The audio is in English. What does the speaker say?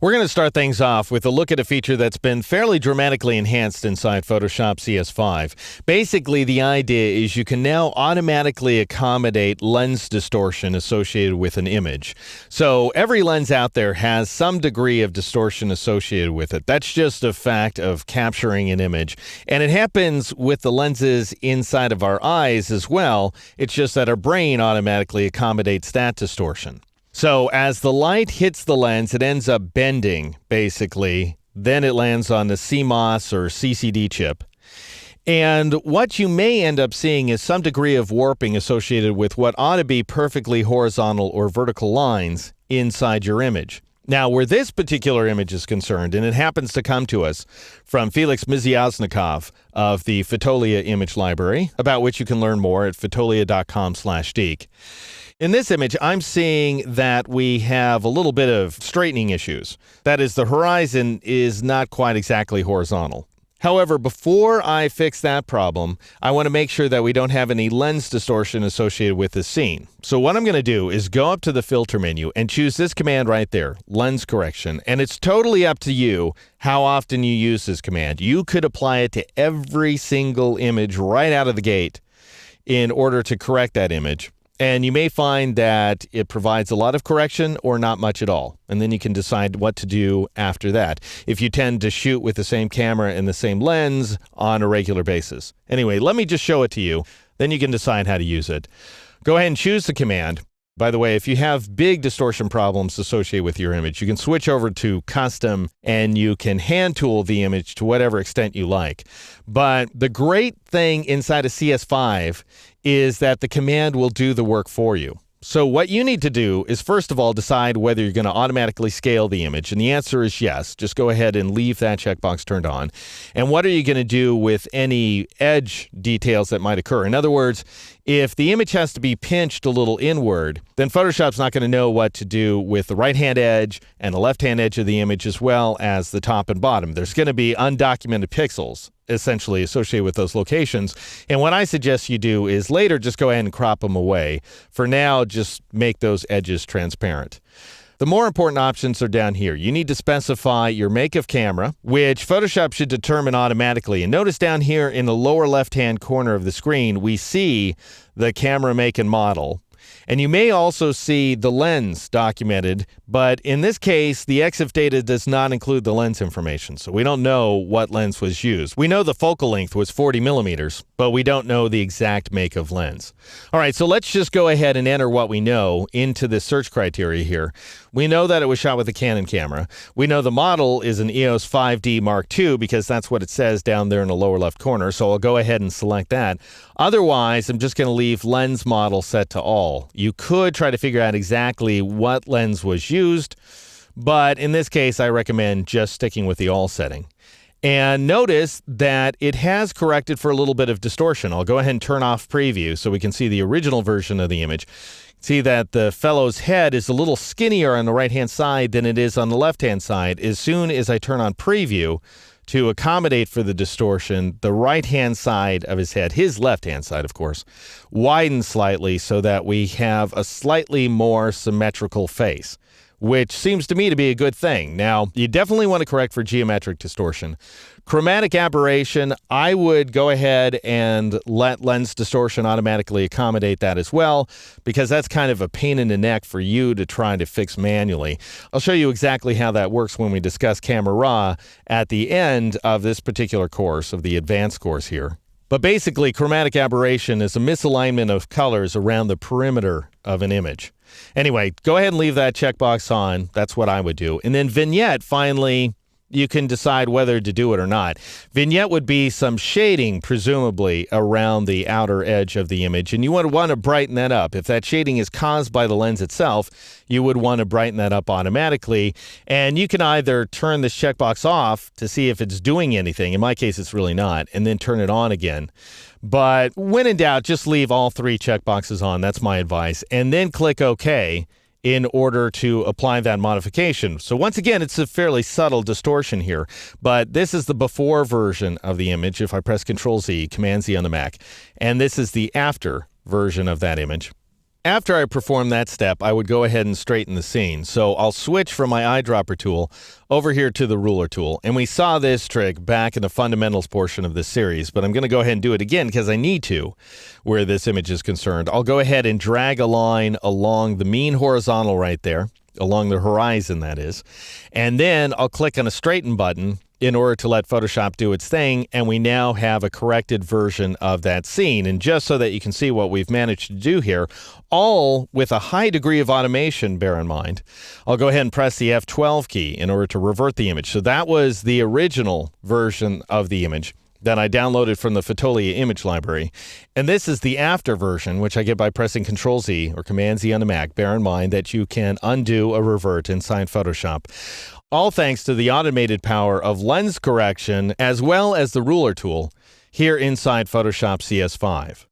We're going to start things off with a look at a feature that's been fairly dramatically enhanced inside Photoshop CS5. Basically, the idea is you can now automatically accommodate lens distortion associated with an image. So every lens out there has some degree of distortion associated with it. That's just a fact of capturing an image. And it happens with the lenses inside of our eyes as well. It's just that our brain automatically accommodates that distortion. So as the light hits the lens, it ends up bending, basically. Then it lands on the CMOS or CCD chip. And what you may end up seeing is some degree of warping associated with what ought to be perfectly horizontal or vertical lines inside your image. Now, where this particular image is concerned, and it happens to come to us from Felix Misiaznikov of the Fotolia image library, about which you can learn more at fotolia.com/Deke. In this image, I'm seeing that we have a little bit of straightening issues. That is, the horizon is not quite exactly horizontal. However, before I fix that problem, I want to make sure that we don't have any lens distortion associated with the scene. So what I'm going to do is go up to the filter menu and choose this command right there, lens correction. And it's totally up to you how often you use this command. You could apply it to every single image right out of the gate in order to correct that image. And you may find that it provides a lot of correction or not much at all. And then you can decide what to do after that, if you tend to shoot with the same camera and the same lens on a regular basis. Anyway, let me just show it to you. Then you can decide how to use it. Go ahead and choose the command. By the way, if you have big distortion problems associated with your image, you can switch over to custom and you can hand tool the image to whatever extent you like. But the great thing inside of CS5 is that the command will do the work for you. So what you need to do is, first of all, decide whether you're going to automatically scale the image. And the answer is yes. Just go ahead and leave that checkbox turned on. And what are you going to do with any edge details that might occur? In other words, if the image has to be pinched a little inward, then Photoshop's not going to know what to do with the right-hand edge and the left-hand edge of the image, as well as the top and bottom. There's going to be undocumented pixels essentially associated with those locations. And what I suggest you do is later just go ahead and crop them away. For now, just make those edges transparent. The more important options are down here. You need to specify your make of camera, which Photoshop should determine automatically. And notice down here in the lower left-hand corner of the screen, we see the camera make and model. And you may also see the lens documented, but in this case, the EXIF data does not include the lens information, so we don't know what lens was used. We know the focal length was 40 millimeters, but we don't know the exact make of lens. All right, so let's just go ahead and enter what we know into the search criteria here. We know that it was shot with a Canon camera. We know the model is an EOS 5D Mark II because that's what it says down there in the lower left corner, so I'll go ahead and select that. Otherwise, I'm just going to leave lens model set to all. You could try to figure out exactly what lens was used, but in this case, I recommend just sticking with the all setting. And notice that it has corrected for a little bit of distortion. I'll go ahead and turn off preview so we can see the original version of the image. See that the fellow's head is a little skinnier on the right-hand side than it is on the left-hand side. As soon as I turn on preview to accommodate for the distortion, the right-hand side of his head, his left-hand side, of course, widens slightly so that we have a slightly more symmetrical face, which seems to me to be a good thing. Now, you definitely want to correct for geometric distortion. Chromatic aberration, I would go ahead and let lens distortion automatically accommodate that as well, because that's kind of a pain in the neck for you to try to fix manually. I'll show you exactly how that works when we discuss Camera Raw at the end of this particular course, of the advanced course here. But basically, chromatic aberration is a misalignment of colors around the perimeter of an image. Anyway, go ahead and leave that checkbox on. That's what I would do. And then vignette, finally, you can decide whether to do it or not. Vignette would be some shading, presumably, around the outer edge of the image, and you would want to brighten that up. If that shading is caused by the lens itself, you would want to brighten that up automatically, and you can either turn this checkbox off to see if it's doing anything. In my case, it's really not, and then turn it on again. But when in doubt, just leave all three checkboxes on. That's my advice. And then click OK in order to apply that modification. So once again, it's a fairly subtle distortion here, but this is the before version of the image. If I press Control Z, Command Z on the Mac, and this is the after version of that image. After I perform that step, I would go ahead and straighten the scene. So I'll switch from my eyedropper tool over here to the ruler tool. And we saw this trick back in the fundamentals portion of this series, but I'm going to go ahead and do it again because I need to where this image is concerned. I'll go ahead and drag a line along the mean horizontal right there, along the horizon that is. And then I'll click on a straighten button in order to let Photoshop do its thing, and we now have a corrected version of that scene. And just so that you can see what we've managed to do here, all with a high degree of automation, bear in mind, I'll go ahead and press the F12 key in order to revert the image. So that was the original version of the image that I downloaded from the Fotolia image library. And this is the after version, which I get by pressing Control-Z or Command-Z on the Mac. Bear in mind that you can undo a revert inside Photoshop. All thanks to the automated power of lens correction as well as the ruler tool here inside Photoshop CS5.